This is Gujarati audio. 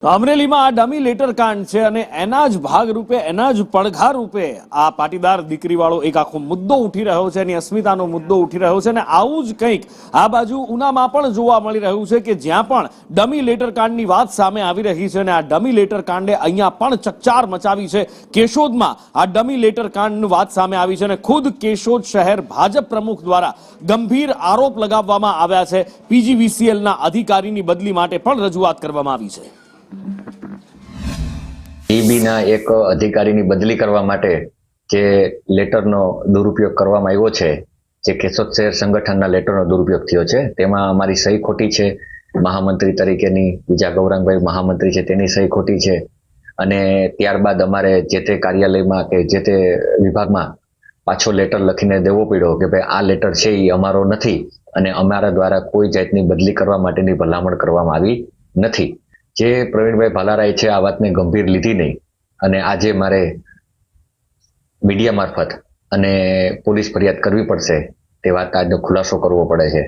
અમરેલીમાં આ ડમી લેટર કાંડ છે અને એના જ ભાગરૂપે એના જ પડઘા રૂપે આ પાટીદાર દીકરીવાળો એક આખો મુદ્દો ઉઠી રહ્યો છે, એની અસ્મિતાનો મુદ્દો ઉઠી રહ્યો છે અને આવું જ કંઈક આ બાજુ ઉનામાં પણ જોવા મળી રહ્યું છે કે જ્યાં પણ ડમી લેટર કાંડની વાત સામે આવી રહી છે અને આ ડમી લેટર કાંડે અહીંયા પણ ચકચાર મચાવી છે। કેશોદમાં આ ડમી લેટર કાંડની વાત સામે આવી છે અને ખુદ કેશોદ શહેર ભાજપ પ્રમુખ દ્વારા ગંભીર આરોપ લગાવવામાં આવ્યા છે। પીજીવીસીએલના અધિકારીની બદલી માટે પણ રજૂઆત કરવામાં આવી છે। ઈબીના એક અધિકારીની બદલી કરવા માટે જે લેટરનો દુરુપયોગ કરવામાં આવ્યો છે, જે કેશોદ શહેર સંગઠનના લેટરનો દુરુપયોગ થયો છે, તેમાં અમારી સહી ખોટી છે। મહામંત્રી તરીકેની બીજા ગૌરાંગભાઈ મહામંત્રી છે તેની સહી ખોટી છે અને ત્યારબાદ અમારે જે તે કાર્યાલયમાં કે જે તે વિભાગમાં પાછો લેટર લખીને દેવો પડ્યો કે ભાઈ આ લેટર છે એ અમારો નથી અને અમારા દ્વારા કોઈ જાતની બદલી કરવા માટેની ભલામણ કરવામાં આવી નથી। જે પ્રવીણભાઈ ભાલારાય છે આ વાતને ગંભીર લીધી નહીં અને આજે મારે મીડિયા મારફત અને પોલીસ ફરિયાદ કરવી પડશે તે વાત આજનો ખુલાસો કરવો પડે છે।